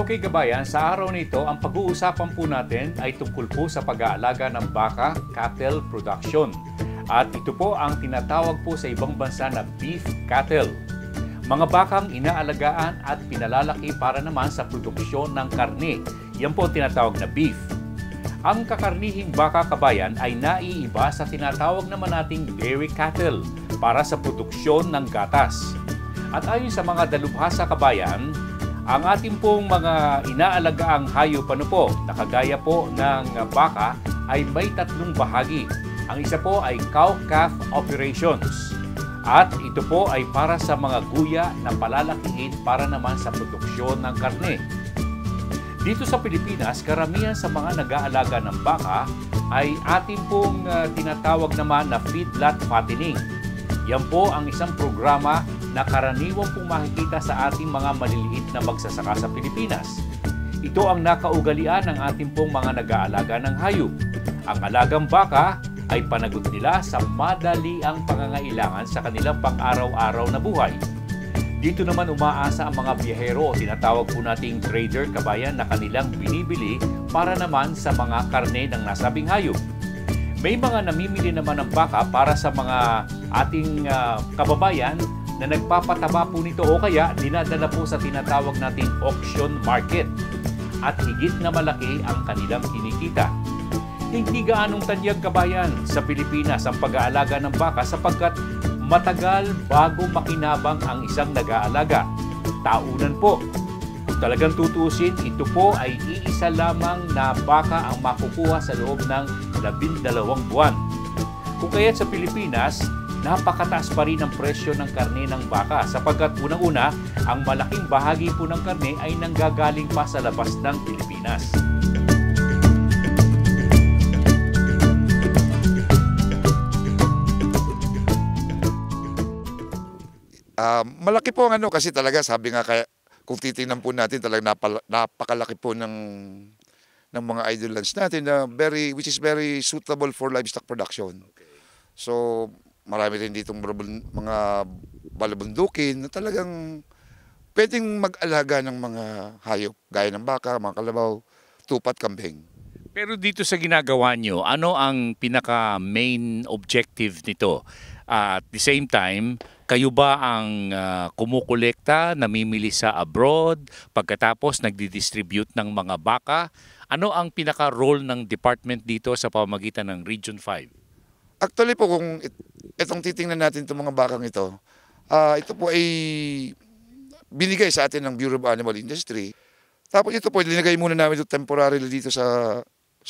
Okay kabayan, sa araw nito, ang pag-uusapan po natin ay tungkol po sa pag-aalaga ng baka, cattle production. At ito po ang tinatawag po sa ibang bansa na beef cattle. Mga bakang inaalagaan at pinalalaki para naman sa produksyon ng karne. Yan po ang tinatawag na beef. Ang kakarnihing baka kabayan ay naiiba sa tinatawag naman nating dairy cattle para sa produksyon ng gatas. At ayon sa mga dalubhasa kabayan, ang ating pong mga inaalagaang hayop na kagaya po ng baka ay may tatlong bahagi. Ang isa po ay cow-calf operations. At ito po ay para sa mga guya na palalakihin para naman sa produksyon ng karne. Dito sa Pilipinas, karamihan sa mga nag-aalaga ng baka ay ating pong tinatawag naman na feedlot fattening. Yan po ang isang programa na karaniwang pong makikita sa ating mga maliliit na magsasaka sa Pilipinas. Ito ang nakaugalian ng ating pong mga nag-aalaga ng hayop. Ang alagang baka ay panagot nila sa madaliang pangangailangan sa kanilang pang-araw-araw na buhay. Dito naman umaasa ang mga biyahero o tinatawag po nating trader kabayan na kanilang binibili para naman sa mga karne ng nasabing hayop. May mga namimili naman ng baka para sa mga ating kababayan na nagpapataba po nito o kaya dinadala po sa tinatawag nating auction market. At higit na malaki ang kanilang kinikita. Hindi gaanong tanyag kabayan sa Pilipinas ang pag-aalaga ng baka sapagkat matagal bago makinabang ang isang nag-aalaga. Taunan po. Kung talagang tutusin, ito po ay iisa lamang na baka ang makukuha sa loob ng 12 buwan. Kung kaya't sa Pilipinas, napakataas pa rin ang presyo ng karne ng baka sapagkat unang-una, ang malaking bahagi po ng karne ay nanggagaling pa sa labas ng Pilipinas. Malaki po ang kasi talaga sabi nga kaya kung titingnan po natin talaga napakalaki po ng mga idle lands natin na which is very suitable for livestock production. So marami rin ditong mga balabundukin na talagang pwedeng mag-alaga ng mga hayop gaya ng baka, mga kalabaw, tupat, kambing. Pero dito sa ginagawa nyo, ano ang pinaka-main objective nito? At the same time, kayo ba ang kumukolekta, namimili sa abroad, pagkatapos nagdi-distribute ng mga baka? Ano ang pinaka-role ng department dito sa pamamagitan ng Region 5? Actually po, kung itong titingnan natin itong mga bakang ito po ay binigay sa atin ng Bureau of Animal Industry. Tapos ito po, linagay muna namin ito temporarily dito sa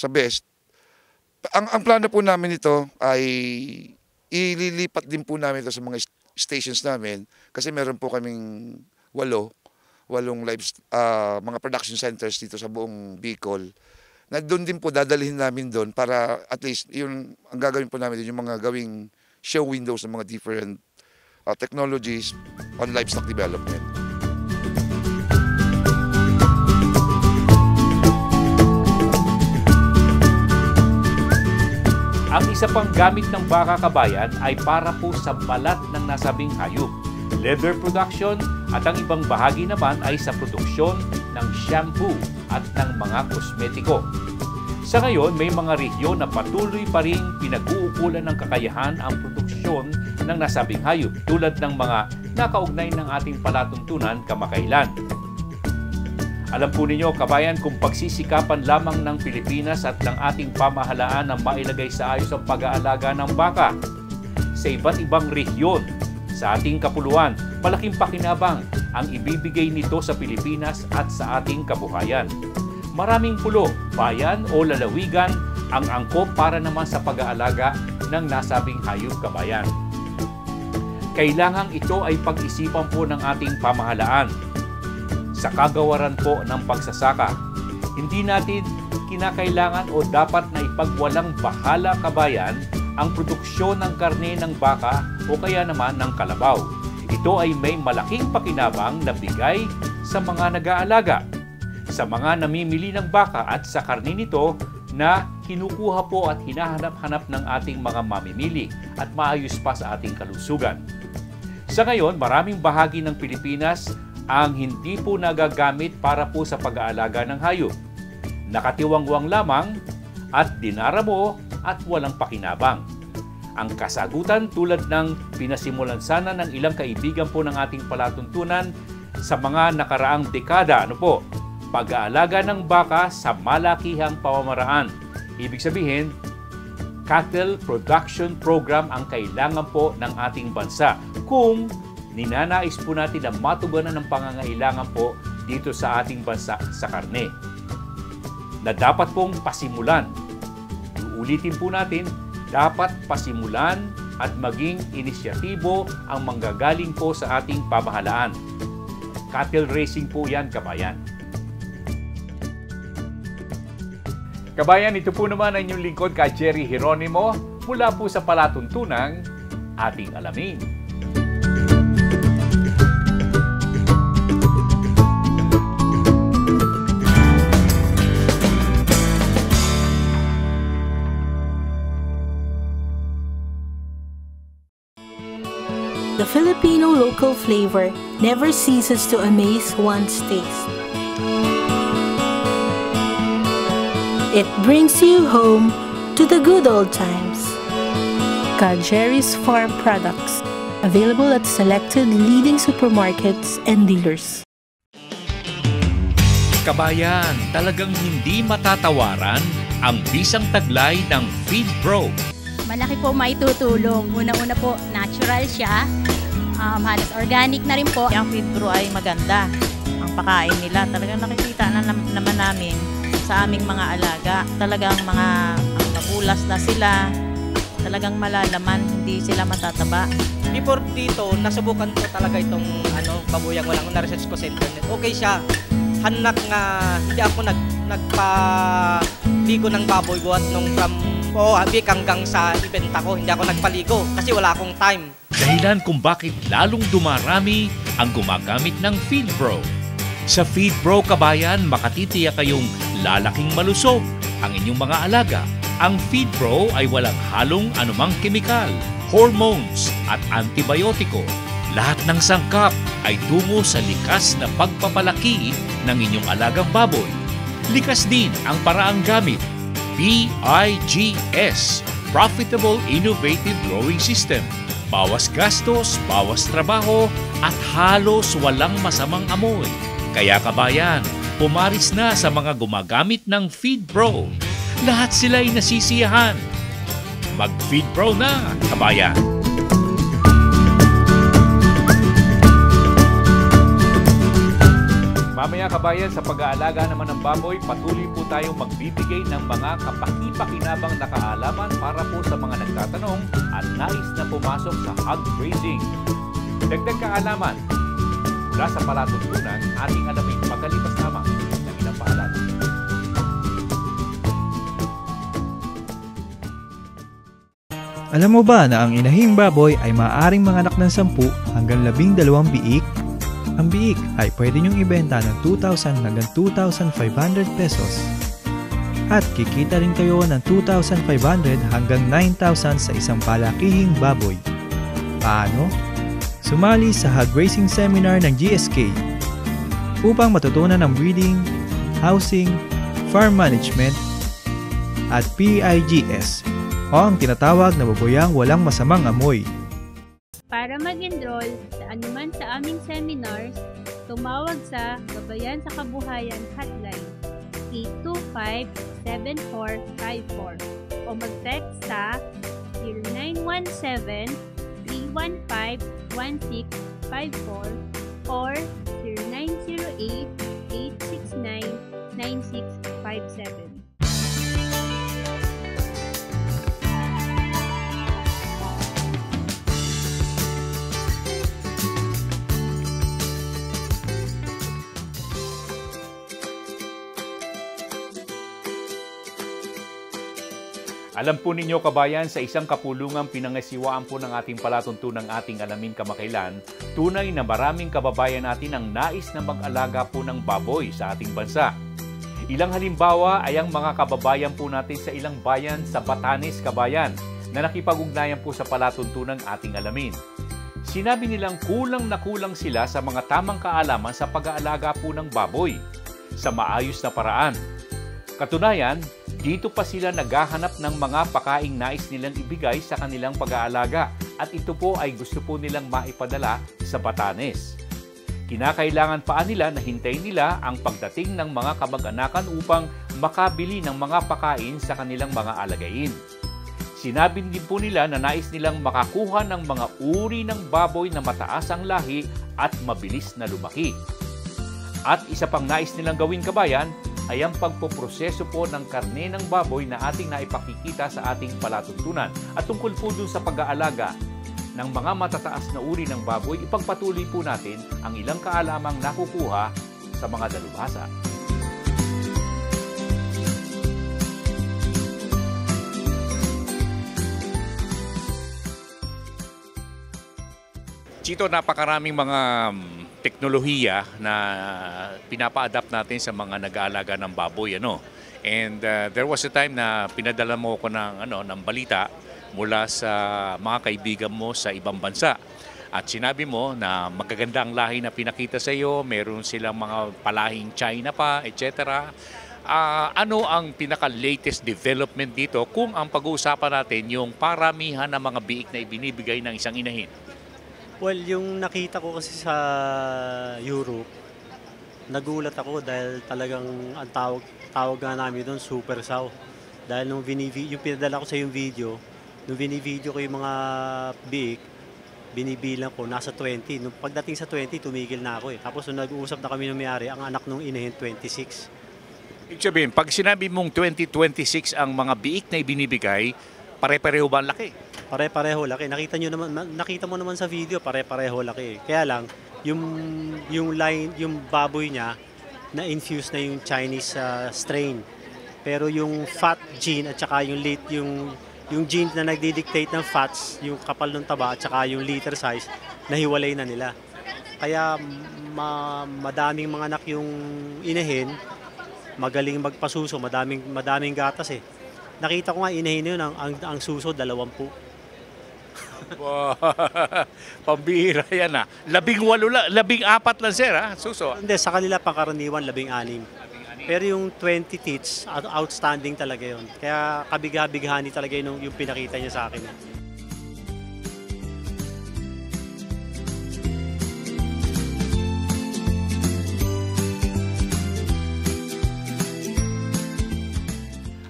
BEST. Ang plano po namin ito ay ililipat din po namin ito sa mga stations namin kasi meron po kaming walong mga production centers dito sa buong Bicol. Na doon din po dadalhin namin doon para at least yung ang gagawin po namin din yung mga gawing show windows ng mga different technologies on livestock development. Ang isa pang gamit ng baka kabayan ay para po sa balat ng nasabing hayop, leather production at ang ibang bahagi naman ay sa produksyon ng shampoo at ng mga kosmetiko. Sa ngayon, may mga rehiyon na patuloy pa rin pinag-uukulan ng kakayahan ang produksyon ng nasabing hayop tulad ng mga nakaugnay ng ating palatuntunan kamakailan. Alam po ninyo, kabayan, kung pagsisikapan lamang ng Pilipinas at ng ating pamahalaan na mailagay sa ayos ang pag-aalaga ng baka sa iba't ibang rehiyon sa ating kapuluan, malaking pakinabang ang ibibigay nito sa Pilipinas at sa ating kabuhayan. Maraming pulo, bayan o lalawigan ang angkop para naman sa pag-aalaga ng nasabing hayop kabayan. Kailangang ito ay pag-isipan po ng ating pamahalaan sa kagawaran po ng pagsasaka. Hindi natin kinakailangan o dapat na ipagwalang bahala kabayan ang produksyon ng karne ng baka o kaya naman ng kalabaw. Ito ay may malaking pakinabang na bigay sa mga nag-aalaga, sa mga namimili ng baka at sa karne nito na kinukuha po at hinahanap-hanap ng ating mga mamimili at maayos pa sa ating kalusugan. Sa ngayon, maraming bahagi ng Pilipinas ang hindi po nagagamit para po sa pag-aalaga ng hayop. Nakatiwangwang lamang at dinaramo at walang pakinabang. Ang kasagutan tulad ng pinasimulan sana ng ilang kaibigan po ng ating palatuntunan sa mga nakaraang dekada, pag-aalaga ng baka sa malakihang pamamaraan. Ibig sabihin, cattle production program ang kailangan po ng ating bansa kung ninanais po natin na matugunan ng pangangailangan po dito sa ating bansa sa karne. Na dapat pong pasimulan. Uulitin po natin, dapat pasimulan at maging inisyatibo ang manggagaling po sa ating pamahalaan. Cattle racing po yan, kabayan. Kabayan, ito po naman ang inyong lingkod ka Jerry Geronimo mula po sa palatuntunang ating alamin. The Filipino local flavor never ceases to amaze one's taste. It brings you home to the good old times. Ka Jerry's Farm Products, available at selected leading supermarkets and dealers. Kabayan, talagang hindi matatawaran ang bisang taglay ng Feed Pro. Malaki po maitutulong. Una-una po, natural siya. Halos organic na rin po. Yung Feed Pro ay maganda. Ang pakain nila, talagang nakikita na naman namin sa aming mga alaga. Talagang mga mabulas na sila. Talagang malalaman, hindi sila matataba. Before dito, nasubukan ko talaga itong babuyang walang na-research ko sa internet. Okay siya. Hanak nga, hindi ako nagpaligo ng baboy buhat nung from habik hanggang sa ibenta ko. Hindi ako nagpaligo kasi wala akong time. Dahilan kung bakit lalong dumarami ang gumagamit ng Feed Pro. Sa Feed Pro, kabayan, makatitiyak kayong lalaking malusog ang inyong mga alaga. Ang Feed Pro ay walang halong anumang kemikal, hormones at antibiotiko. Lahat ng sangkap ay tungo sa likas na pagpapalaki ng inyong alagang baboy. Likas din ang paraang gamit. PIGS, Profitable Innovative Growing System. Bawas gastos, bawas trabaho, at halos walang masamang amoy. Kaya kabayan, pumaris na sa mga gumagamit ng Feed Pro. Lahat sila ay nasisiyahan. Mag-Feed Pro na, kabayan! Mamaya kabayan, sa pag-aalaga naman ng baboy, patuloy po tayong magbibigay ng mga kapaki-pakinabang na kaalaman para po sa mga nagtatanong at nais na pumasok sa hog raising. Dagdag kaalaman mula sa palatuntunan, ating alamin pagkalipas lamang ng ilang paalala. Alam mo ba na ang inahing baboy ay maaaring manganak ng 10 hanggang 12 biik? Ang biik ay pwede niyong ibenta ng 2,000 hanggang 2,500 pesos. At kikita rin kayo ng 2,500 hanggang 9,000 sa isang palakihing baboy. Paano? Sumali sa hog raising seminar ng GSK upang matutunan ang breeding, housing, farm management, at PIGS o ang tinatawag na baboyang walang masamang amoy. Para mag-enroll sa anuman sa aming seminars, tumawag sa Gabayan sa Kabuhayan Hotline 825-7454 o mag-text sa 0917-315-1654 or 0908-869-9657. Alam po ninyo kabayan, sa isang kapulungang pinangasiwaan po ng ating palatuntunang ating alamin kamakailan, tunay na maraming kababayan natin ang nais na mag-alaga po ng baboy sa ating bansa. Ilang halimbawa ay ang mga kababayan po natin sa ilang bayan sa Batanes, kabayan, na nakipag-ugnayan po sa palatuntunang ating alamin. Sinabi nilang kulang na kulang sila sa mga tamang kaalaman sa pag-aalaga po ng baboy sa maayos na paraan. Katunayan, dito pa sila naghahanap ng mga pakaing nais nilang ibigay sa kanilang pag-aalaga at ito po ay gusto po nilang maipadala sa Batanes. Kinakailangan pa nila na hintayin nila ang pagdating ng mga kamag-anakan upang makabili ng mga pakain sa kanilang mga alagain. Sinabi din po nila na nais nilang makakuha ng mga uri ng baboy na mataas ang lahi at mabilis na lumaki. At isa pang nais nilang gawin, kabayan, ay ang pagpoproseso po ng karne ng baboy na ating naipakikita sa ating palatuntunan. At tungkol po dun sa pag-aalaga ng mga matataas na uri ng baboy, ipagpatuloy po natin ang ilang kaalamang nakukuha sa mga dalubhasa. Chito, napakaraming mga teknolohiya na pinapa-adapt natin sa mga nag-aalaga ng baboy, ano. And there was a time na pinadala mo ko ng balita mula sa mga kaibigan mo sa ibang bansa. At sinabi mo na magaganda ang lahi na pinakita sa iyo, meron silang mga palahing China pa, etc. Ano ang pinaka-latest development dito kung ang pag-uusapan natin yung paramihan ng mga biik na ibinibigay ng isang inahin? Well, yung nakita ko kasi sa Europe, nagulat ako dahil talagang ang tawag nga namin doon, super sow. Dahil yung pinadala ko sa yung video, nung binivideo ko yung mga biik, binibilang ko, nasa 20. Nung pagdating sa 20, tumigil na ako eh. Tapos nung nag-uusap na kami ng may-ari, ang anak nung inahin, 26. Ibig sabihin, pag sinabi mong 2026 ang mga biik na ibinibigay, pare-pareho ba ang laki? Pare-pareho laki. Nakita mo naman sa video, pare-pareho laki. Kaya lang, yung baboy niya, na-infuse na yung Chinese strain. Pero yung fat gene at saka yung gene na nagdi-dictate ng fats, yung kapal ng taba at saka yung liter size, nahiwalay na nila. Kaya madaming mga anak yung inahin, magaling magpasuso, madaming gatas eh. Nakita ko nga inahin yun, ang suso 20. Wow. Pambihira yan ah. 14 lang sir ha, suso. Hindi, sa kanila pangkaraniwan 16. Pero yung 20 teats, outstanding talaga yun. Kaya kabigha-bighani talaga yung pinakita niya sa akin.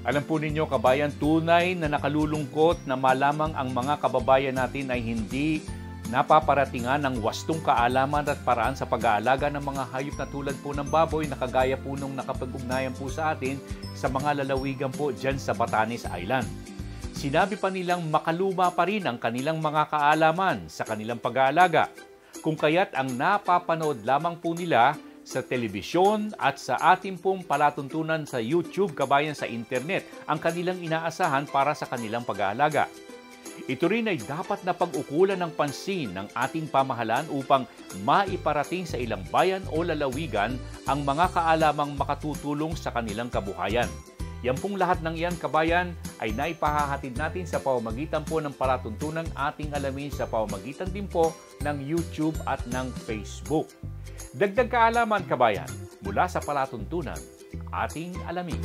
Alam po ninyo, kabayan, tunay na nakalulungkot na malamang ang mga kababayan natin ay hindi napaparatingan ng wastong kaalaman at paraan sa pag-aalaga ng mga hayop na tulad po ng baboy na kagaya po nung nakapag-ugnayan po sa atin sa mga lalawigan po dyan sa Batanes Island. Sinabi pa nilang makaluma pa rin ang kanilang mga kaalaman sa kanilang pag-aalaga, kung kaya't ang napapanood lamang po nila sa telebisyon at sa ating pong palatuntunan sa YouTube, kabayan, sa internet, ang kanilang inaasahan para sa kanilang pag-aalaga. Ito rin ay dapat na pag-ukulan ng pansin ng ating pamahalaan upang maiparating sa ilang bayan o lalawigan ang mga kaalamang makatutulong sa kanilang kabuhayan. Yan pong lahat ng iyan, kabayan, ay naipahahatid natin sa pamamagitan po ng palatuntunan ating alamin sa pamamagitan din po ng YouTube at ng Facebook. Dagdag kaalaman, kabayan, mula sa palatuntunan ating alamin.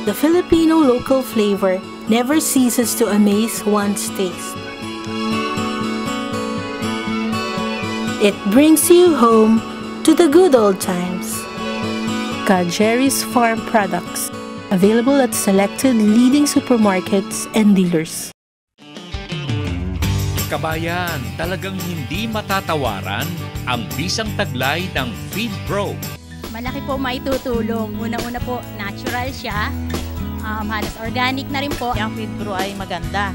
The Filipino local flavor never ceases to amaze one's taste. It brings you home to the good old times. Jerry's Farm Products, available at selected leading supermarkets and dealers. Kabayan, talagang hindi matatawaran ang bisang taglay ng Feed Pro. Malaki po maitutulong. Una-una po, natural siya. Halos organic na rin po. Yung Feed Pro ay maganda.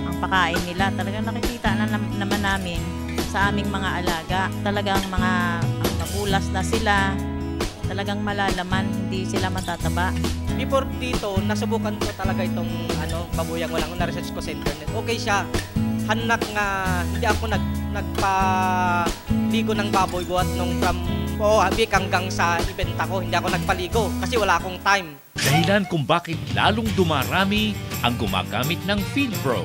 Ang pakain nila, talagang nakikita na naman namin sa aming mga alaga. Talagang mga mabulas na sila. Talagang malalaman, hindi sila matataba. Before dito, nasubukan ko talaga itong babuyang walang na-research ko sa internet. Okay siya. hanak nga hindi ako nagpaligo ng baboy buhat nung from Habik hanggang sa ibenta ko. Hindi ako nagpaligo kasi wala akong time. Dahilan kung bakit lalong dumarami ang gumagamit ng FeedPro.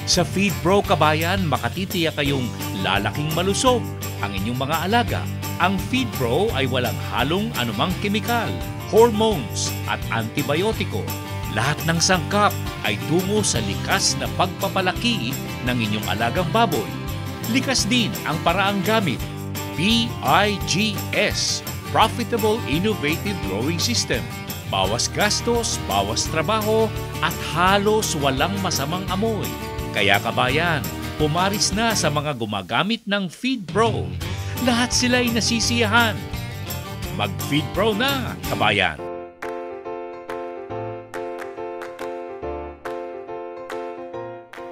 Sa FeedPro kabayan, makatitiyak kayong lalaking malusog ang inyong mga alaga. Ang FeedPro ay walang halong anumang kemikal, hormones at antibiotiko. Lahat ng sangkap ay tungo sa likas na pagpapalaki ng inyong alagang baboy. Likas din ang paraang gamit. PIGS, Profitable Innovative Growing System. Bawas gastos, bawas trabaho, at halos walang masamang amoy. Kaya kabayan, pumaris na sa mga gumagamit ng FeedPro. Lahat sila ay nasisiyahan. Mag-FeedPro na, kabayan!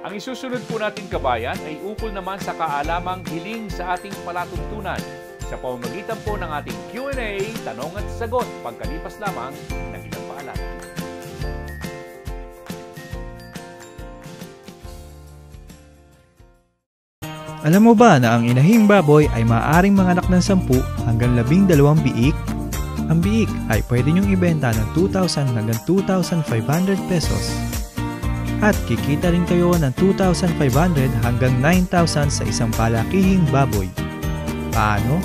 Ang isusunod po natin kabayan ay ukol naman sa kaalamang hiling sa ating palatuntunan sa pamamagitan po ng ating Q&A, tanong at sagot pagkalipas lamang ng ilang paalala. Alam mo ba na ang inahing baboy ay maaaring manganak ng 10 hanggang 12 biik? Ang biik ay pwede niyong ibenta ng 2,000 hanggang 2,500 pesos. At kikita rin kayo ng 2,500 hanggang 9,000 sa isang palakihing baboy. Paano?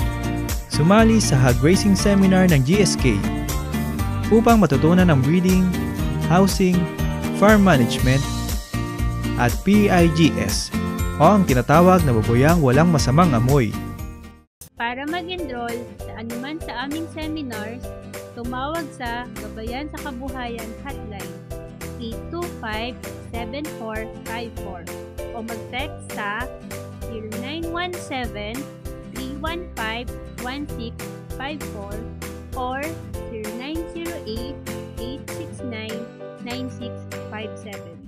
Sumali sa Hog Raising Seminar ng GSK upang matutunan ang breeding, housing, farm management at PIGS o ang tinatawag na baboyang walang masamang amoy. Para mag-enroll sa anuman sa aming seminars, tumawag sa Gabayan sa Kabuhayan Hotline 825-7454 o mag-text sa 0917-315-1654 or 0908-869-9657.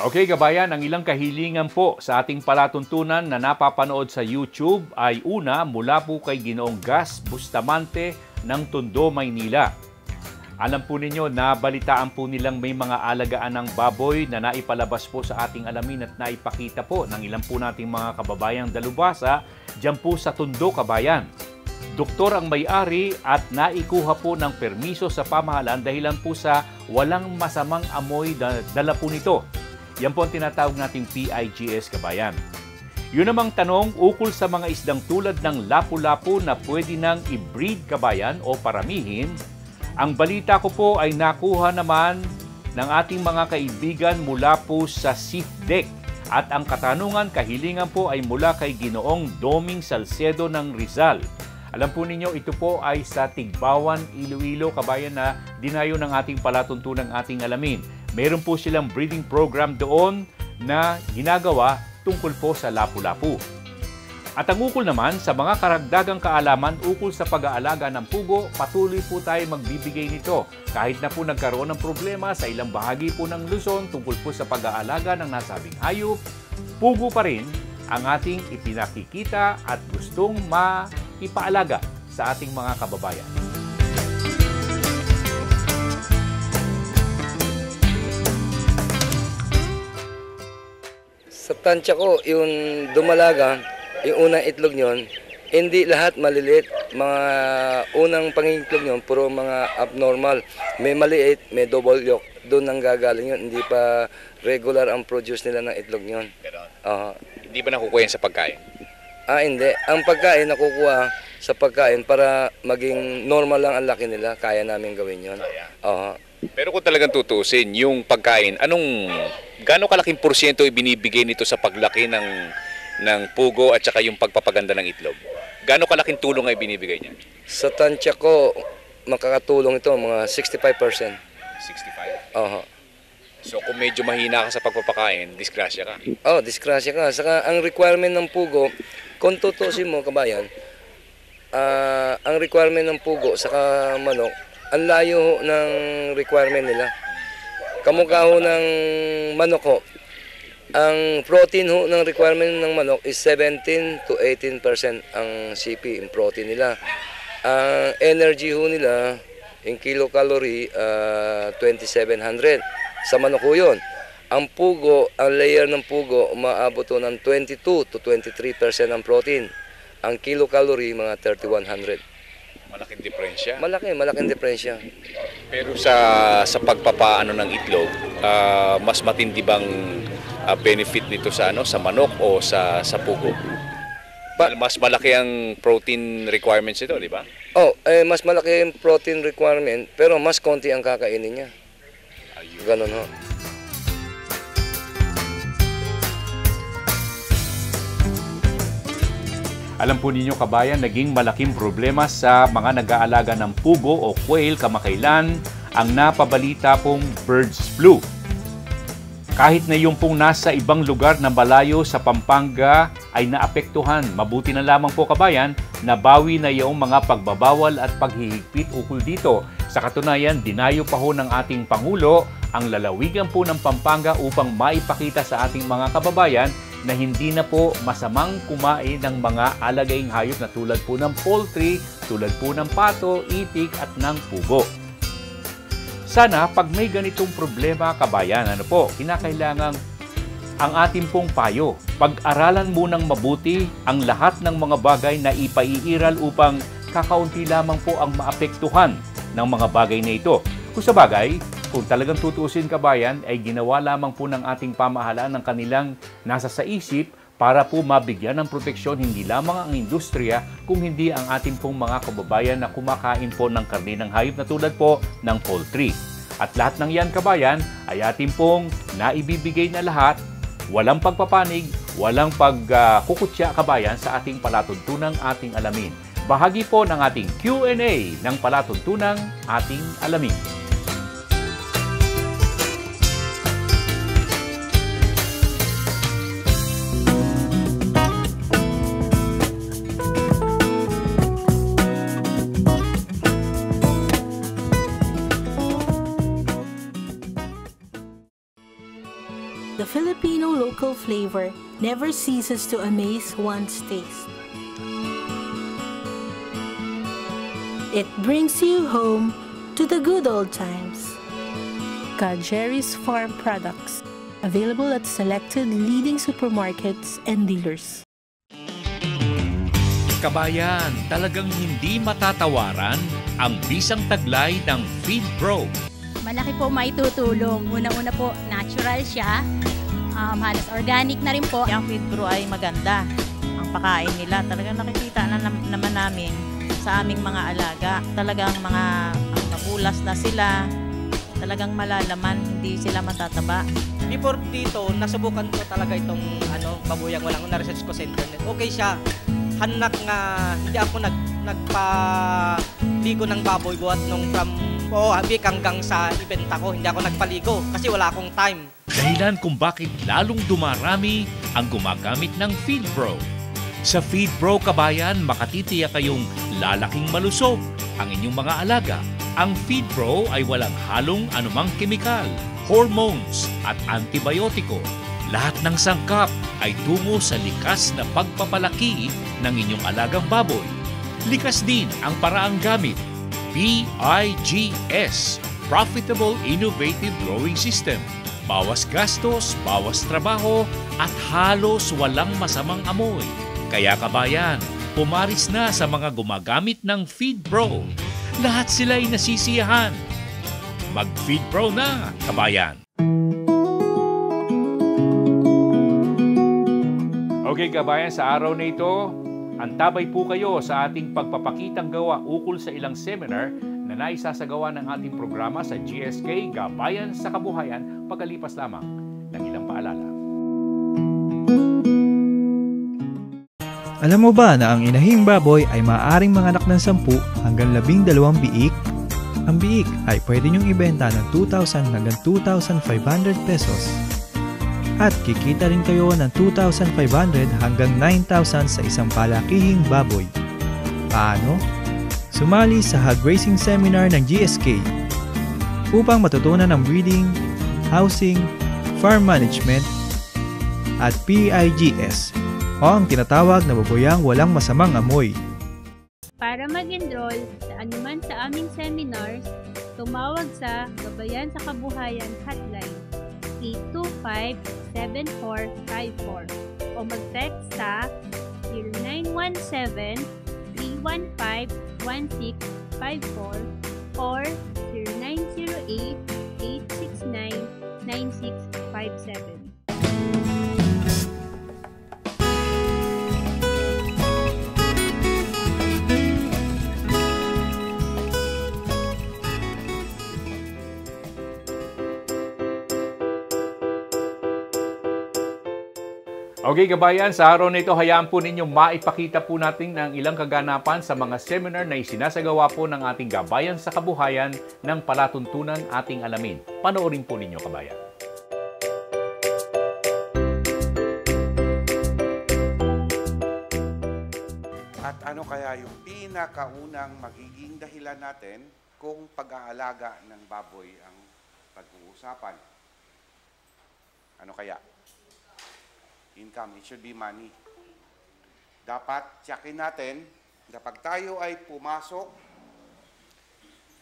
Okay kabayan, ang ilang kahilingan po sa ating palatuntunan na napapanood sa YouTube ay una mula po kay Ginoong Gas Bustamante ng Tondo, Maynila. Alam po ninyo, nabalitaan po nilang may mga alagaan ng baboy na naipalabas po sa ating alamin at naipakita po ng ilang po nating mga kababayang dalubhasa dyan po sa Tondo, kabayan. Doktor ang may-ari at naikuha po ng permiso sa pamahalaan dahilan po sa walang masamang amoy dala po nito. Yan po ang tinatawag nating PIGS, kabayan. Yun namang tanong ukol sa mga isdang tulad ng lapu-lapu na pwede nang i-breed, kabayan, o paramihin. Ang balita ko po ay nakuha naman ng ating mga kaibigan mula po sa SIFDEC. At ang katanungan, kahilingan po ay mula kay Ginoong Doming Salcedo ng Rizal. Alam po ninyo, ito po ay sa Tigbawan, Iloilo, kabayan, na dinayo ng ating palatuntunang ating alamin. Meron po silang breeding program doon na ginagawa tungkol po sa lapu-lapu. At ang ukol naman sa mga karagdagang kaalaman ukol sa pag-aalaga ng pugo, patuloy po tayo magbibigay nito. Kahit na po nagkaroon ng problema sa ilang bahagi po ng Luzon tungkol po sa pag-aalaga ng nasabing hayop, pugo pa rin ang ating ipinakikita at gustong maipaalaga sa ating mga kababayan. Sa tansya ko, yung dumalaga, yung unang itlog nyon, hindi lahat maliliit. Mga unang pangingitlog nyon, puro mga abnormal. May maliit, may double yolk. Doon ang gagaling yun. Hindi pa regular ang produce nila ng itlog nyon. Hindi ba nakukuha yan sa pagkain? Hindi. Ang pagkain nakukuha sa pagkain para maging normal lang ang laki nila. Kaya namin gawin yun. Pero kung talagang tutuusin, yung pagkain, gaano kalaking porsyento ibinibigay nito sa paglaki ng pugo at saka yung pagpapaganda ng itlog? Gaano kalaking tulong ay binibigay niya? Sa tansya ko, makakatulong ito mga 65%. 65? So kung medyo mahina ka sa pagpapakain, disgrasya ka? Disgrasya ka. Saka ang requirement ng pugo, kung tutusin mo kabayan, ang requirement ng pugo saka manok, ang layo ng requirement nila. Kamukha ho ng manok ho, ang protein ho ng requirement ng manok is 17 to 18% ang CP, yung protein nila. Ang energy ho nila, in kilocalorie, 2,700. Sa manok ho yun. Ang pugo, ang layer ng pugo, umaabot ho ng 22 to 23% ang protein. Ang kilocalorie, mga 3,100. Malaking diferensya. Malaking diferensya. Pero sa pagpapaano ng itlog, mas matindi bang benefit nito sa manok o sa pugo? Mas malaki ang protein requirements ito, di ba? Mas malaki ang protein requirement, pero mas konti ang kakainin niya. Ganun ho. Alam po ninyo kabayan, naging malaking problema sa mga nag-aalaga ng pugo o quail kamakailan ang napabalita pong birds flu. Kahit na yung pong nasa ibang lugar na malayo sa Pampanga ay naapektuhan. Mabuti na lamang po kabayan, nabawi na yung mga pagbabawal at paghihigpit ukol dito. Sa katunayan, dinayo pa ho ng ating Pangulo ang lalawigan po ng Pampanga upang maipakita sa ating mga kababayan na hindi na po masamang kumain ng mga alagaing hayop na tulad po ng poultry, tulad po ng pato, itik at ng pugo. Sana pag may ganitong problema kabayan, kinakailangang ang ating pong payo. Pag-aralan munang mabuti ang lahat ng mga bagay na ipaiiral upang kakaunti lamang po ang maapektuhan ng mga bagay na ito. Kung sa bagay, kung talagang tutuusin kabayan, ay ginawa lamang po ng ating pamahalaan ng kanilang nasa sa isip para po mabigyan ng proteksyon hindi lamang ang industriya, kung hindi ang ating pong mga kababayan na kumakain po ng karne ng hayop na tulad po ng poultry. At lahat ng yan kabayan ay ating pong naibibigay na lahat, walang pagpapanig, walang pagkukutya kabayan sa ating palatuntunang ating alamin. Bahagi po ng ating Q&A ng palatuntunang ating alamin. The Filipino local flavor never ceases to amaze one's taste. It brings you home to the good old times. Jerry's Farm Products, available at selected leading supermarkets and dealers. Kabayan, talagang hindi matatawaran ang bisang taglay ng Feed Pro. Malaki po maitutulong. Una-una po, natural siya. Halos organic na rin po. Yung Feed Pro ay maganda. Ang pakain nila, talagang nakikita na naman namin sa aming mga alaga. Talagang mga mabulas na sila. Talagang malalaman, hindi sila matataba. Before dito, nasubukan ko talaga itong babuyang walang na-research ko sa internet. Okay siya. Hanak nga, hindi ako nagpaligo ng baboy buhat nung from Habik hanggang sa ibenta ko. Hindi ako nagpaligo kasi wala akong time. Dahilan kung bakit lalong dumarami ang gumagamit ng Feed Pro. Sa Feed Pro kabayan, makatitiyak kayong lalaking malusog ang inyong mga alaga. Ang Feed Pro ay walang halong anumang kemikal, hormones at antibiotiko. Lahat ng sangkap ay tungo sa likas na pagpapalaki ng inyong alagang baboy. Likas din ang paraang gamit. PIGS, Profitable Innovative Growing System. Bawas gastos, bawas trabaho, at halos walang masamang amoy. Kaya kabayan, pumaris na sa mga gumagamit ng Feed Pro. Lahat sila ay nasisiyahan. Mag-Feed Pro na, kabayan! Okay kabayan, sa araw na ito, antabay po kayo sa ating pagpapakitang gawa ukol sa ilang seminar na naisasagawa ng ating programa sa GSK Gabayan sa Kabuhayan pagkalipas lamang ng ilang paalala. Alam mo ba na ang inahing baboy ay maaaring manganak ng 10 hanggang 12 biik? Ang biik ay pwede niyong ibenta ng 2,000 hanggang 2,500 pesos. At kikita rin kayo ng 2,500 hanggang 9,000 sa isang palakihing baboy. Paano? Sumali sa Hog Raising Seminar ng GSK upang matutunan ang breeding, housing, Farm Management at PIGS o ang tinatawag na baboyang walang masamang amoy. Para mag-enroll sa anuman sa aming seminars, tumawag sa Gabayan sa Kabuhayan Hotline 825-7454 o mag-text sa 0917-315-1654 or 0908-869-9657. Okay kabayan, sa araw na ito, hayaan po ninyo maipakita po natin ang ilang kaganapan sa mga seminar na isinasagawa po ng ating Gabayan sa Kabuhayan ng palatuntunan ating alamin. Panoorin po ninyo kabayan. At ano kaya yung pinakaunang magiging dahilan natin kung pag-aalaga ng baboy ang pag-uusapan? Ano kaya? Income, it should be money. Dapat tsakin natin na pag tayo ay pumasok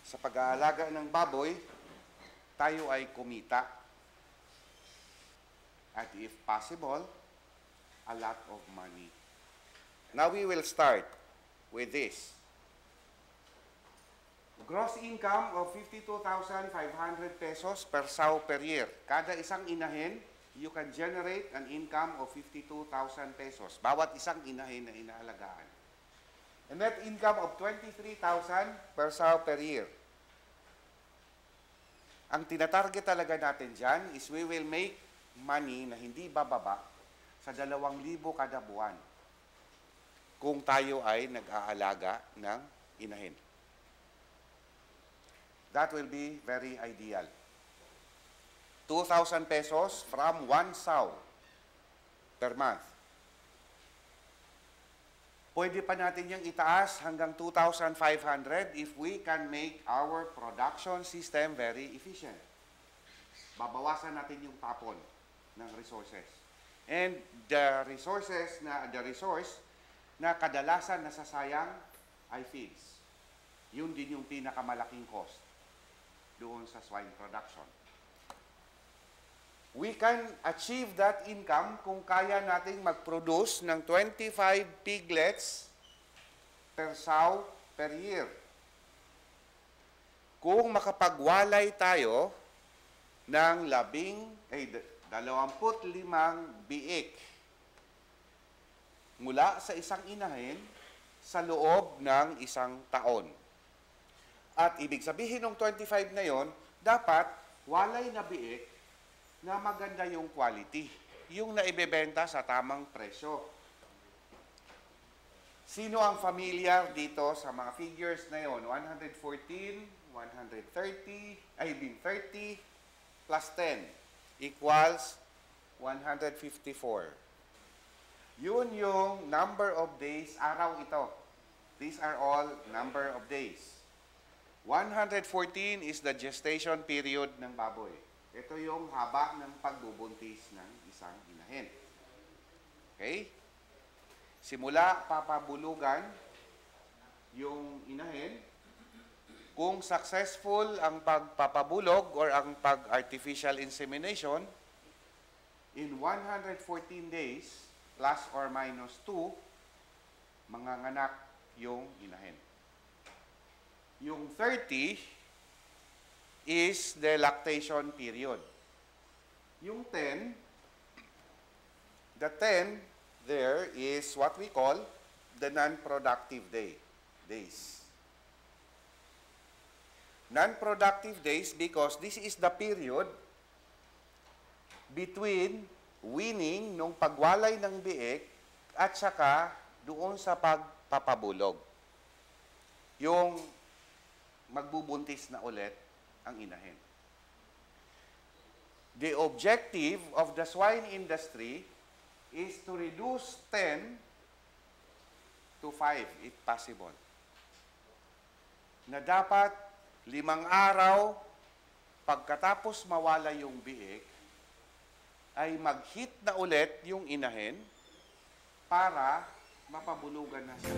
sa pag-aalaga ng baboy, tayo ay kumita. At if possible, a lot of money. Now we will start with this. Gross income of 52,500 pesos per sow per year. Kada isang inahin, you can generate an income of 52,000 pesos. Bawat isang inahin na inaalagaan. A net income of 23,000 per sow per year. Ang tinatarget talaga natin dyan is we will make money na hindi bababa sa 2,000 kada buwan kung tayo ay nag-aalaga ng inahin. That will be very ideal. 2,000 pesos from 1 sow per month. Pwede pa natin yung itaas hanggang 2,500 if we can make our production system very efficient. Babawasan natin yung tapon ng resources. And the resource na kadalasan nasasayang ay feeds. Yun din yung pinakamalaking cost doon sa swine production. We can achieve that income kung kaya nating mag-produce ng 25 piglets per sow per year. Kung makapagwalay tayo ng 25 biik mula sa isang inahin sa loob ng isang taon. At ibig sabihin ng 25 na yon, dapat walay na biik na maganda yung quality, yung naibebenta sa tamang presyo. Sino ang familiar dito sa mga figures na yon? 114, 130, 30 plus 10 equals 154. Yun yung number of days, araw ito. These are all number of days. 114 is the gestation period ng baboy. Ito yung haba ng pagbubuntis ng isang inahin. Okay? Simula papabulugan yung inahin. Kung successful ang pagpapabulog or ang pag-artificial insemination, in 114 days, plus or minus 2, manganganak yung inahin. Yung 30 is the lactation period. Yung 10, the 10 there is what we call the non-productive days. Non-productive days because this is the period between weaning nung pagwalay ng biik at saka doon sa pagpapabulog. Yung magbubuntis na ulit ang inahin. The objective of the swine industry is to reduce 10 to 5 if possible. Na dapat 5 araw pagkatapos mawala yung biik, ay mag-hit na ulit yung inahin para mapabulugan na siya.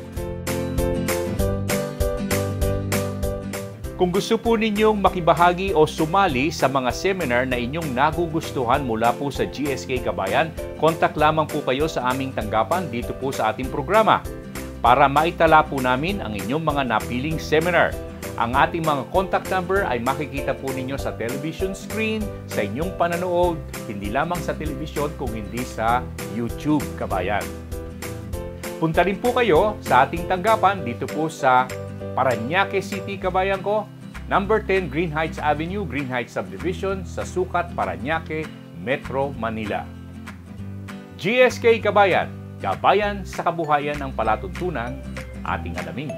Kung gusto po ninyong makibahagi o sumali sa mga seminar na inyong nagugustuhan mula po sa GSK Kabayan, kontak lamang po kayo sa aming tanggapan dito po sa ating programa para maitala po namin ang inyong mga napiling seminar. Ang ating mga contact number ay makikita po ninyo sa television screen, sa inyong pananood, hindi lamang sa telebisyon kung hindi sa YouTube Kabayan. Punta rin po kayo sa ating tanggapan dito po sa Parañaque City, kabayan ko, number 10 Green Heights Avenue, Green Heights Subdivision, sa Sukat, Parañaque, Metro Manila. GSK Kabayan, kabayan sa kabuhayan ng palatuntunan, ating alamin.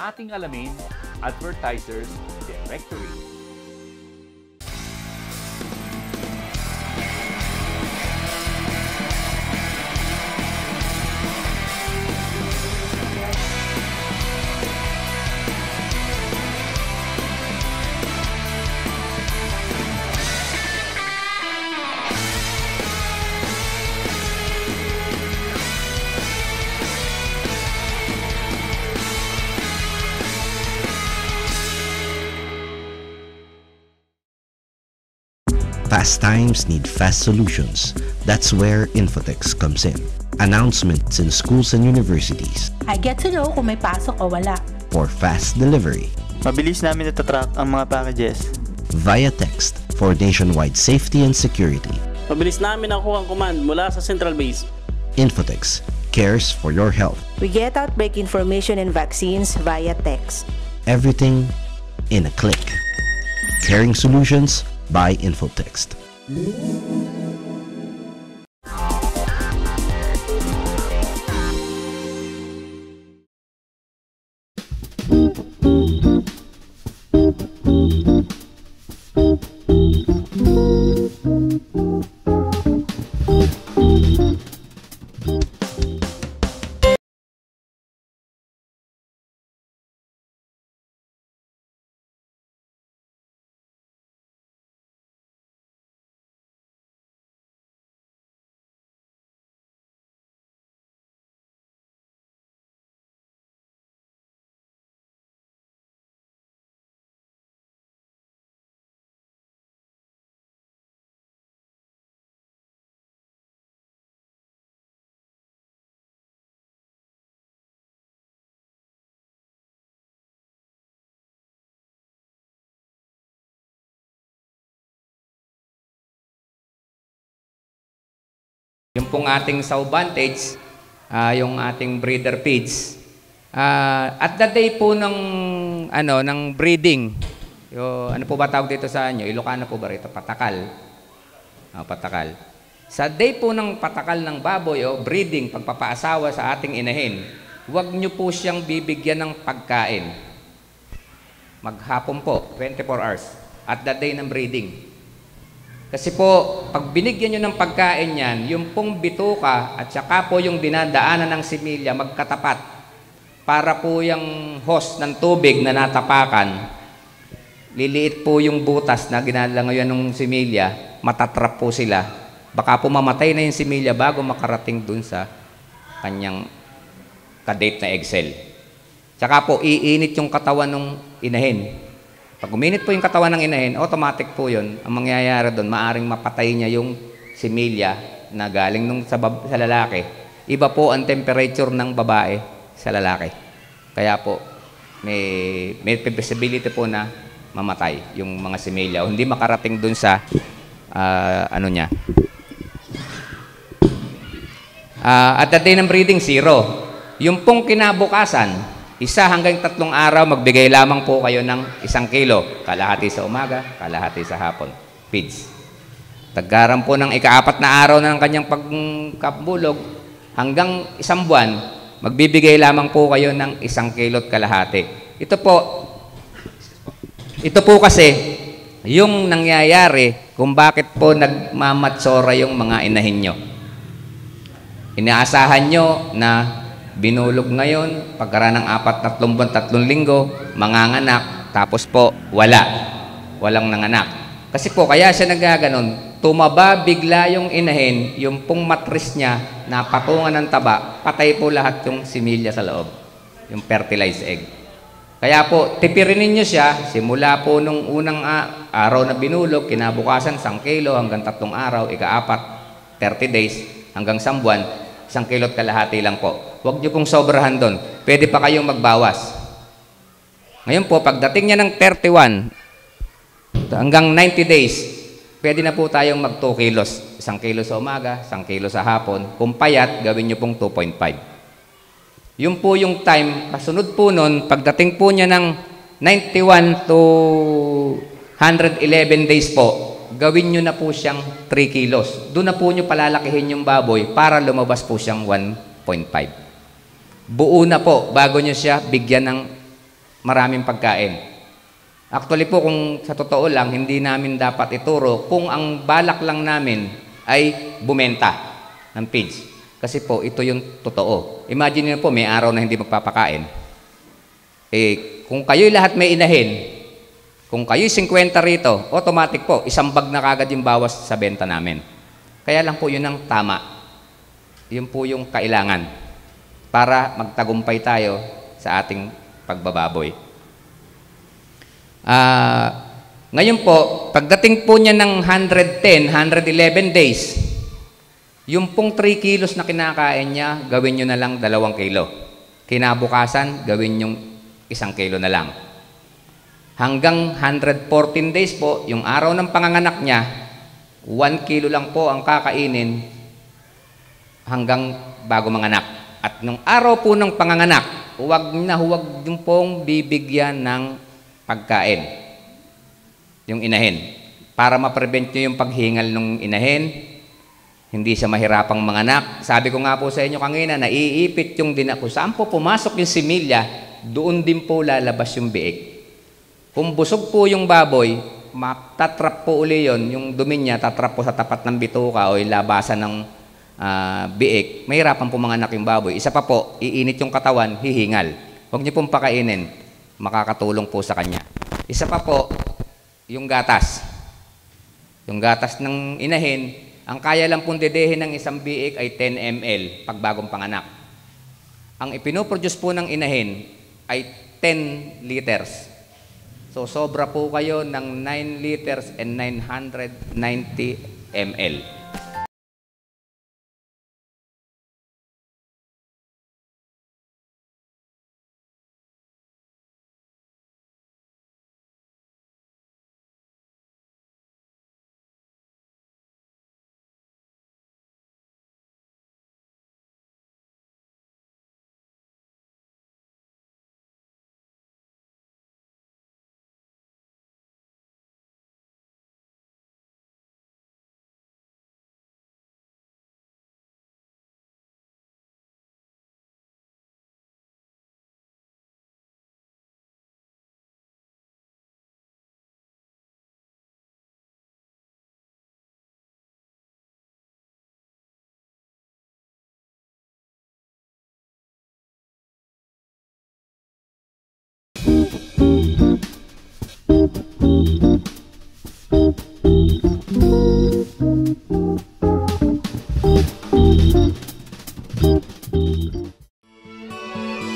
Ating alamin, Advertisers Directory. Fast times need fast solutions. That's where Infotex comes in. Announcements in schools and universities. I get to know kung may pasok o wala. For fast delivery. Mabilis namin natatrack ang mga packages. Via text for nationwide safety and security. Mabilis namin nakuha ang command mula sa central base. Infotex cares for your health. We get outbreak information and vaccines via text. Everything in a click. Caring solutions by Infotext. Yung pong ating Sauvantage, yung ating breeder feeds, at the day po ng breeding, ano po ba tawag dito sa inyo? Ilocano po ba rito? Patakal. Patakal. Sa day po ng patakal ng baboy o breeding, pagpapaasawa sa ating inahin, huwag nyo po siyang bibigyan ng pagkain. Maghapon po, 24 hours, at the day ng breeding. Kasi po, pag binigyan nyo ng pagkain yan, yung pong bituka at saka po yung dinadaanan ng similya magkatapat para po yung hose ng tubig na natapakan, liliit po yung butas na ginalalangayan ng similya, matatrap po sila. Baka po mamatay na yung similya bago makarating dun sa kanyang kadate na egg cell. Tsaka po, iinit yung katawan ng inahin. Pag uminit po yung katawan ng inahin, automatic po yun. Ang mangyayari doon, maaring mapatay niya yung similya na galing sa lalaki. Iba po ang temperature ng babae sa lalaki. Kaya po, may possibility po na mamatay yung mga similya o hindi makarating doon sa niya. At the day ng breeding, 0. Yung pong kinabukasan, 1 hanggang 3 araw, magbigay lamang po kayo ng 1 kilo. Kalahati sa umaga, kalahati sa hapon. Feeds. Taggaran po ng ika-4 na araw na ng kanyang pagkabulog, hanggang 1 buwan, magbibigay lamang po kayo ng 1 kilo't kalahati. Ito po kasi, yung nangyayari kung bakit po nagmamatsora yung mga inahin nyo. Inaasahan nyo na binulog ngayon, pagkaraan ng 4-3 buwan, 3 linggo, manganganak, tapos po walang nanganak. Kasi po, kaya siya nagaganon, tumaba bigla yung inahin, yung pong matris niya, napatungan ng taba, patay po lahat yung similya sa loob, yung fertilized egg. Kaya po, tipirin ninyo siya, simula po nung unang araw na binulog, kinabukasan, 1 kilo hanggang 3 araw, ika-4, 30 days, hanggang 1 buwan, 1 kilo't kalahati lang po. Huwag nyo pong sobrahan doon. Pwede pa kayong magbawas. Ngayon po, pagdating niya ng 31 hanggang 90 days, pwede na po tayong mag 2 kilos. 1 kilo sa umaga, 1 kilo sa hapon. Kung payat, gawin nyo pong 2.5. Yun po yung time. Kasunod po nun, pagdating po niya ng 91 to 111 days po, gawin nyo na po siyang 3 kilos. Doon na po nyo palalakihin yung baboy para lumabas po siyang 1.5. Buo na po bago nyo siya bigyan ng maraming pagkain. Actually po, kung sa totoo lang, hindi namin dapat ituro kung ang balak lang namin ay bumenta ng feeds. Kasi po, ito yung totoo. Imagine nyo po, may araw na hindi magpapakain. Kung kayo'y lahat may inahin, kung kayo'y 50 rito, automatic po, 1 bag na kagad yung bawas sa benta namin. Kaya lang po, yun ang tama. Yun po yung kailangan para magtagumpay tayo sa ating pagbababoy. Ngayon po, pagdating po niya ng 110, 111 days, yung pong 3 kilos na kinakain niya, gawin nyo na lang 2 kilo. Kinabukasan, gawin yung 1 kilo na lang. Hanggang 114 days po, yung araw ng panganganak niya, 1 kilo lang po ang kakainin hanggang bago manganak. At nung araw po ng panganganak, huwag yung pong bibigyan ng pagkain. Yung inahin. Para ma-prevent nyo yung paghingal ng inahin, hindi siya mahirapang manganak. Sabi ko nga po sa inyo kanina, naiipit yung kung saan po pumasok yung similya, doon din po lalabas yung biik. Kung busog po yung baboy, matatrap po uli yun, yung dumi niya, tatrap po sa tapat ng bituka o labasan ng biik, mahirapan po mga anak yung baboy. Isa pa po, iinit yung katawan, hihingal. Huwag niyo pong pakainin, makakatulong po sa kanya. Isa pa po, yung gatas. Yung gatas ng inahin, ang kaya lang pong dedehin ng isang biik ay 10 ml pag bagong panganak. Ang ipinoproduce po ng inahin ay 10 liters. So, sobra po kayo ng 9 liters and 990 ml.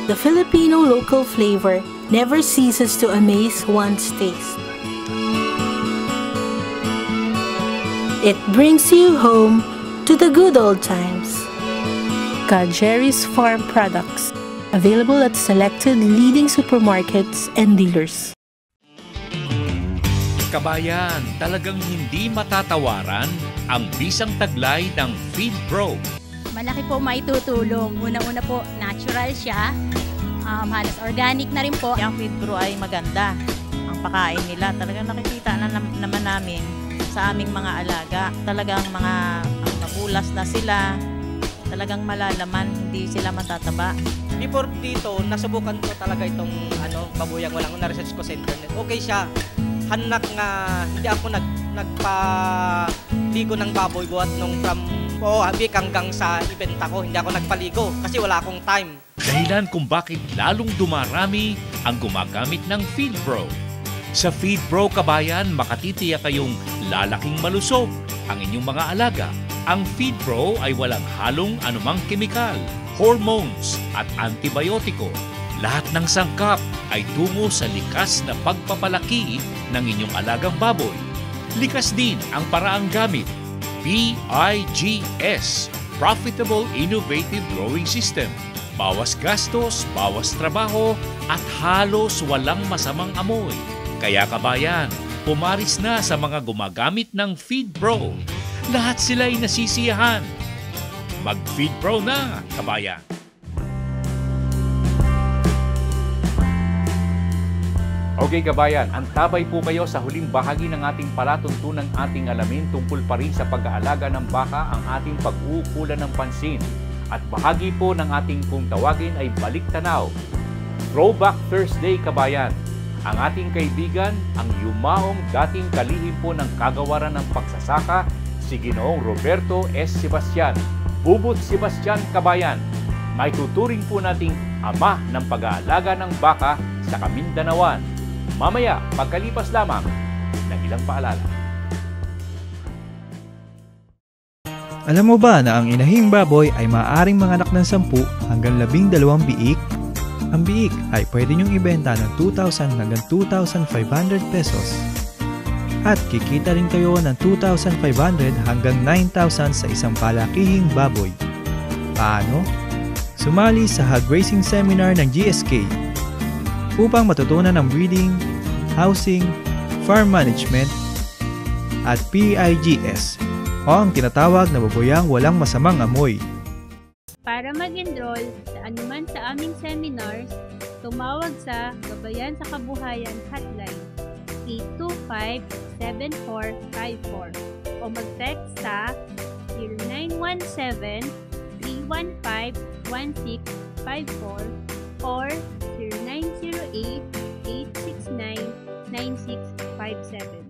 The Filipino local flavor never ceases to amaze one's taste. It brings you home to the good old times. Jerry's Farm Products, available at selected leading supermarkets and dealers. Kabayan, talagang hindi matatawaran ang bisang taglay ng Feed Pro. Malaki po maitutulong. Una-una po, natural siya. Halos organic na rin po. Ang feed brew ay maganda. Ang pakain nila, talagang nakikita na naman namin sa aming mga alaga. Talagang mga mabulas na sila. Talagang malalaman, hindi sila matataba. Before dito, nasubukan ko talaga itong babuyang walang na-research ko sa internet. Okay siya. Hanak nga, hindi ako nagpaligo ng baboy buhat nung from Habik hanggang sa ibenta ko. Hindi ako nagpaligo kasi wala akong time. Dahilan kung bakit lalong dumarami ang gumagamit ng FeedPro. Sa FeedPro kabayan, makatitiyak kayong lalaking malusog ang inyong mga alaga. Ang FeedPro ay walang halong anumang kemikal, hormones at antibiotiko. Lahat ng sangkap ay tungo sa likas na pagpapalaki ng inyong alagang baboy. Likas din ang paraang gamit. PIGS, Profitable Innovative Growing System. Bawas gastos, bawas trabaho, at halos walang masamang amoy. Kaya kabayan, pumaris na sa mga gumagamit ng FeedPro. Lahat sila ay nasisiyahan. Mag-FeedPro na, kabayan! Okay kabayan, antabay po kayo sa huling bahagi ng ating palatuntunang ating alamin tungkol pa rin sa pag-aalaga ng baka ang ating pag-uukulan ng pansin. At bahagi po ng ating kung tawagin ay Balik Tanaw. Throwback Thursday kabayan. Ang ating kaibigan, ang yumaong dating kalihim po ng kagawaran ng pagsasaka, si Ginoong Roberto S. Sebastian. Bubut Sebastian kabayan. May tuturing po nating ama ng pag-aalaga ng baka sa Kamindanawan. Mamaya, pagkalipas lamang ng ilang paalala. Alam mo ba na ang inahing baboy ay maaaring manganak ng 10 hanggang 12 biik? Ang biik ay pwede niyong ibenta ng 2,000 hanggang 2,500 pesos. At kikita rin kayo ng 2,500 hanggang 9,000 sa isang palakihing baboy. Paano? Sumali sa Hog Raising Seminar ng GSK upang matutunan ang breeding, housing, farm management, at PIGS o ang tinatawag na baboyang walang masamang amoy. Para mag-enroll sa anuman sa aming seminars, tumawag sa Gabayan sa Kabuhayan Hotline 825-7454 o mag-text sa 0917-315-1654 or 0908-869-9657.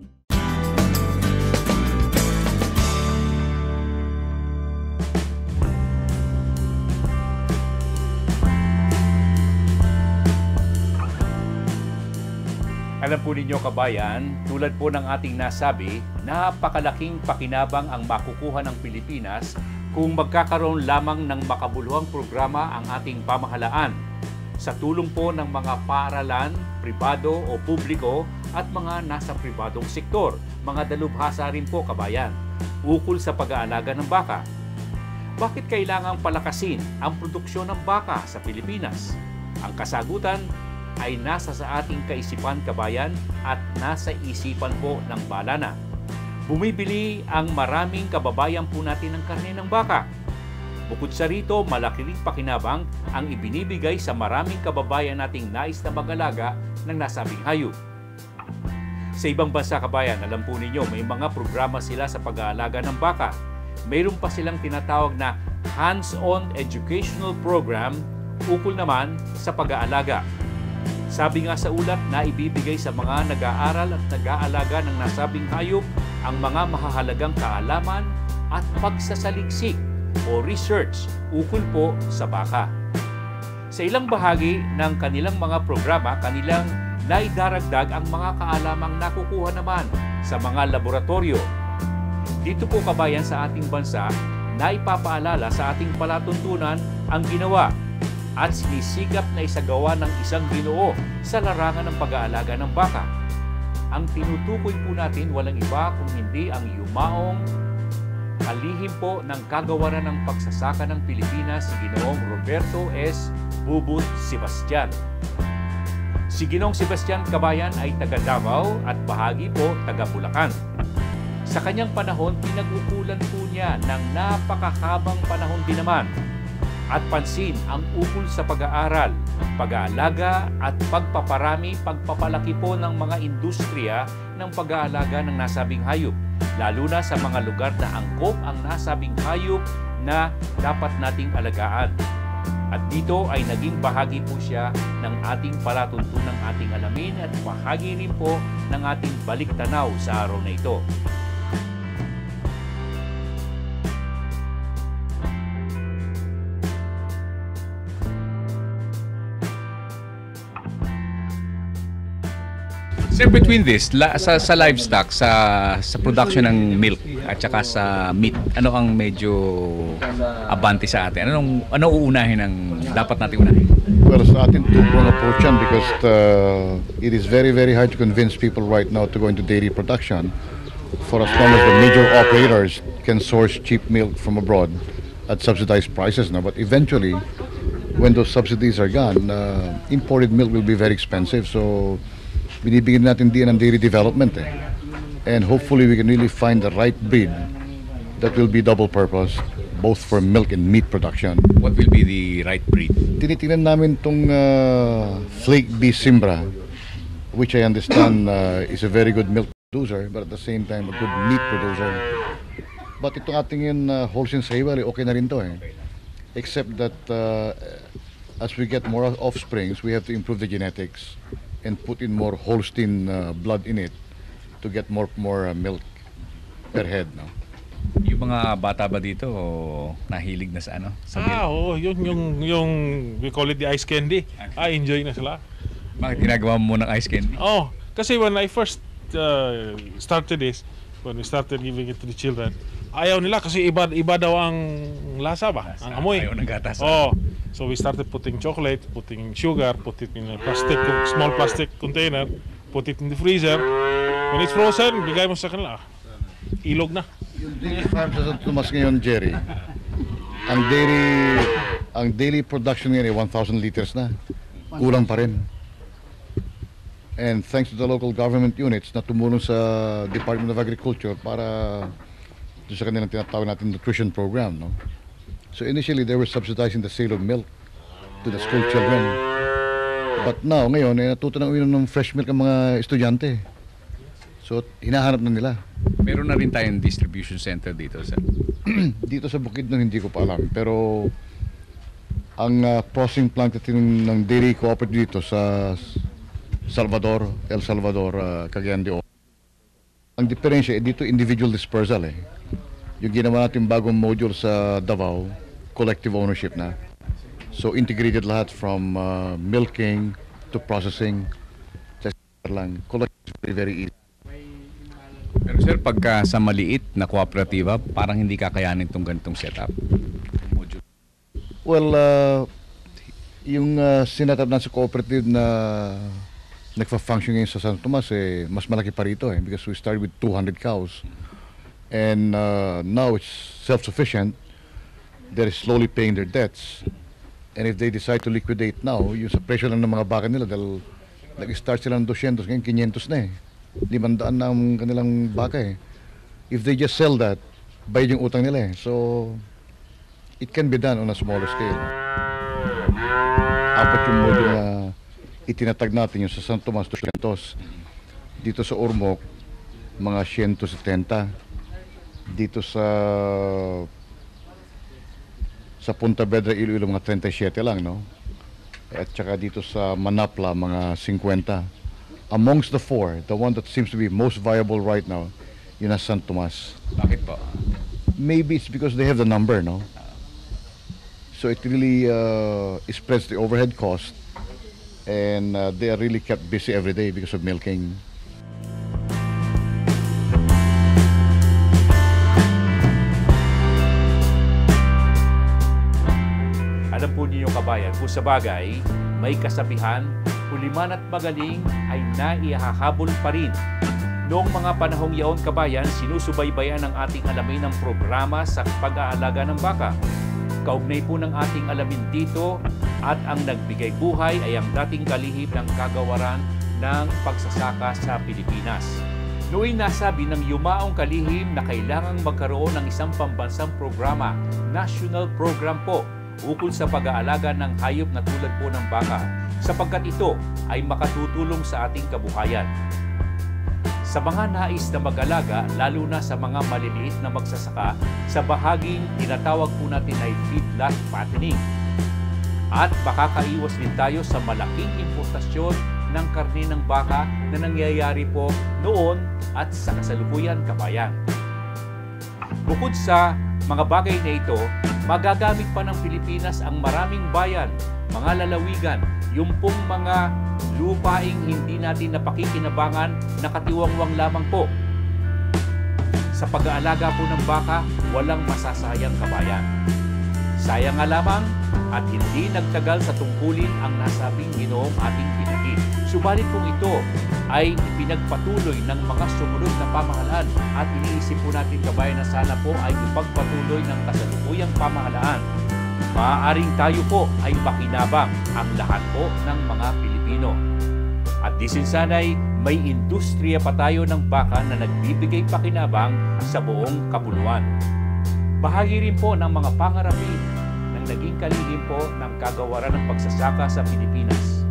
Alam po ninyo kabayan, tulad po ng ating nasabi, napakalaking pakinabang ang makukuha ng Pilipinas kung magkakaroon lamang ng makabuluhang programa ang ating pamahalaan sa tulong po ng mga paaralan, pribado o publiko at mga nasa pribadong sektor, mga dalubhasa rin po kabayan, ukol sa pag-aalaga ng baka. Bakit kailangang palakasin ang produksyon ng baka sa Pilipinas? Ang kasagutan ay nasa sa ating kaisipan kabayan at nasa isipan po ng balana. Bumibili ang maraming kababayan po natin ng karne ng baka. Bukod sa rito, malaki ring pakinabang ang ibinibigay sa maraming kababayan nating nais na mag-alaga ng nasabing hayop. Sa ibang bansa kabayan, alam po ninyo, may mga programa sila sa pag-aalaga ng baka. Mayroon pa silang tinatawag na hands-on educational program ukol naman sa pag-aalaga. Sabi nga sa ulat na ibibigay sa mga nag-aaral at nag-aalaga ng nasabing hayop ang mga mahahalagang kaalaman at pagsasaliksik o research ukol po sa baka. Sa ilang bahagi ng kanilang mga programa, kanilang naidaragdag ang mga kaalamang nakukuha naman sa mga laboratorio. Dito po kabayan sa ating bansa, naipapaalala sa ating palatuntunan ang ginawa at sinisikap na isagawa ng isang Ginoo sa larangan ng pag-aalaga ng baka. Ang tinutukoy po natin walang iba kung hindi ang yumaong kalihim po ng kagawaran ng pagsasaka ng Pilipinas, si Ginoong Roberto S. Bubut Sebastian. Si Ginoong Sebastian kabayan ay taga Davao at bahagi po taga Bulacan. Sa kanyang panahon, pinag-ukulan po niya ng napakahabang panahon din naman at pansin ang ukol sa pag-aaral, pag-aalaga at pagpapalaki po ng mga industriya ng pag-aalaga ng nasabing hayop, lalo na sa mga lugar na angkop ang nasabing hayop na dapat nating alagaan. At dito ay naging bahagi po siya ng ating palatuntunang ating alamin at bahagi rin po ng ating baliktanaw sa araw na ito. Sir, between this, sa livestock, sa production ng milk at saka sa meat, ano ang medyo abante sa atin? Ano uunahin ang dapat natin unahin? Well, sa atin two-prong approach yan because it is very, very hard to convince people right now to go into dairy production for as long as the major operators can source cheap milk from abroad at subsidized prices now. But eventually, when those subsidies are gone, imported milk will be very expensive. So binibigyan natin din ng dairy development and hopefully we can really find the right breed that will be double purpose both for milk and meat production. What will be the right breed? Tinitingnan namin tong Flake B Simbra, which I understand is a very good milk producer but at the same time a good meat producer. But itong ating yun Holstein Sahiwal, okay na rin to except that as we get more offsprings we have to improve the genetics and put in more Holstein blood in it to get more milk per head, no? Yung mga bata ba dito nahilig na sa sa milk? Oo, yung we call it the ice candy. Enjoy na sila. Bakit ginagawa mo ng ice candy? Oh, kasi when I first started this, when we started giving it to the children, ayaw nila kasi iba daw ang lasa ba? Ang amoy. Ayaw ng gatas. Oh. So we started putting chocolate, putting sugar, put it in a small plastic container, put it in the freezer. When it's frozen, bigay mo sa kanila. Ilog na. Yung dairy farm sa San Tomas ngayon, Jerry, ang daily production ngayon ay 1,000 liters na. Kulang pa rin. And thanks to the local government units na tumulong sa Department of Agriculture para sa kanilang tinatawag natin nutrition program, no? So initially they were subsidizing the sale of milk to the school children. But now, ngayon, natuto na uminom ng fresh milk ang mga estudyante. So hinahanap na nila. Meron na rin tayong distribution center dito, sir? Dito sa Bukidnon hindi ko pa alam. Pero ang processing plant ng dairy cooperative dito sa El Salvador, Cagayan de Oro. Ang diferensya dito individual dispersal Yung ginawa natin bagong module sa Davao, collective ownership na. So integrated lahat from milking to processing. Lang, collective very easy. Pero sir, pagka sa maliit na kooperatiba, parang hindi kakayanin itong ganitong setup? Module. Well, yung sinatap na sa cooperative na nagfa-function ngayon sa San Tomas, mas malaki pa rito because we started with 200 cows. And now it's self-sufficient. They're slowly paying their debts. And if they decide to liquidate now, yung sa presyo lang ng mga baka nila, dahil nag-start sila ng 200, ngayon 500 na 500 na ang kanilang baka If they just sell that, bayad yung utang nila So, it can be done on a smaller scale. Apat yung module na itinatag natin yung sa San Tomas 200. Dito sa Ormoc, mga 170. Dito sa Punta Vedra, Iloilo, mga 37 lang, no? At saka dito sa Manapla, mga 50. Amongst the four, the one that seems to be most viable right now, yun ang San Tomas. Bakit po? Maybe it's because they have the number, no? So it really spreads the overhead cost and they are really kept busy every day because of milking. Alam po ninyo kabayan, kung sa bagay, may kasabihan, uliman at magaling ay naihahabol pa rin. Noong mga panahong yaon kabayan, sinusubaybayan ng ating alamin ng programa sa pag-aalaga ng baka. Kaugnay po ng ating alamin dito at ang nagbigay buhay ay ang dating kalihim ng kagawaran ng pagsasaka sa Pilipinas. Nooy nasabi ng yumaong kalihim na kailangang magkaroon ng isang pambansang programa, national program po, ukol sa pag-aalaga ng hayop na tulad po ng baka sapagkat ito ay makatutulong sa ating kabuhayan. Sa mga nais na mag-alaga, lalo na sa mga maliliit na magsasaka, sa bahaging tinatawag po natin ay feedlot fattening. At makakaiwas din tayo sa malaking importasyon ng karne ng baka na nangyayari po noon at sa kasalukuyan, kabayan. Bukod sa mga bagay na ito, magagamit pa ng Pilipinas ang maraming bayan, mga lalawigan, yung pong mga lupaing hindi natin napakikinabangan, nakatiwangwang lamang po. Sa pag-aalaga po ng baka, walang masasayang, kabayan. Sayang nga lamang at hindi nagtagal sa tungkulin ang nasabing ginoong ating pinagin. Subalit kung ito ay ipinagpatuloy ng mga sumunod na pamahalaan at iniisip po natin, kabayan, na sana po ay ipagpatuloy ng kasalukuyang pamahalaan, maaaring tayo po ay makinabang ang lahat po ng mga Pilipino. At disinsanay, may industriya pa tayo ng baka na nagbibigay pakinabang sa buong kapuluan. Bahagi rin po ng mga pangarapin ng naging kalihim po ng kagawaran ng pagsasaka sa Pilipinas.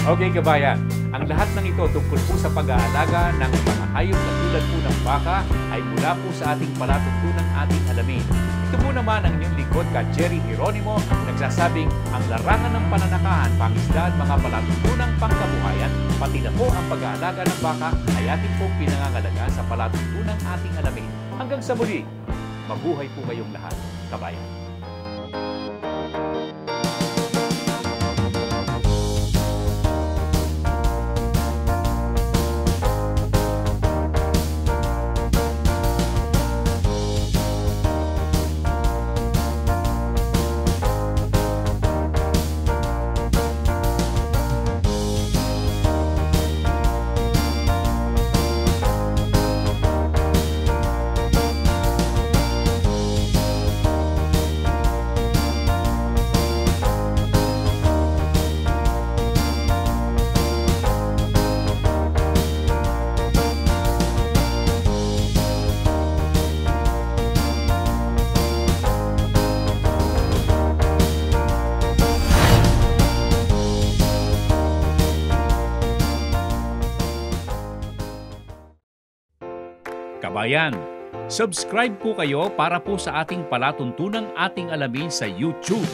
Okay, kabayan, ang lahat ng ito tungkol po sa pag-aalaga ng mga hayop na tulad po ng baka ay mula po sa ating palatuntunang ating alamin. Ito po naman ang inyong lingkod, ka Jerry Geronimo, nagsasabing ang larangan ng pananakahan, pangisdaan, mga palatuntunang pangkabuhayan, pati na po ang pag-aalaga ng baka ay ating pong pinangangalaga sa palatuntunang ating alamin. Hanggang sa muli, mabuhay po kayong lahat, kabayan. Kabayan, subscribe po kayo para po sa ating palatuntunang ating alamin sa YouTube.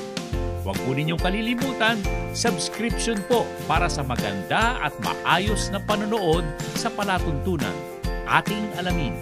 Huwag po ninyong kalilimutan, subscription po para sa maganda at maayos na panonood sa palatuntunan ating alamin.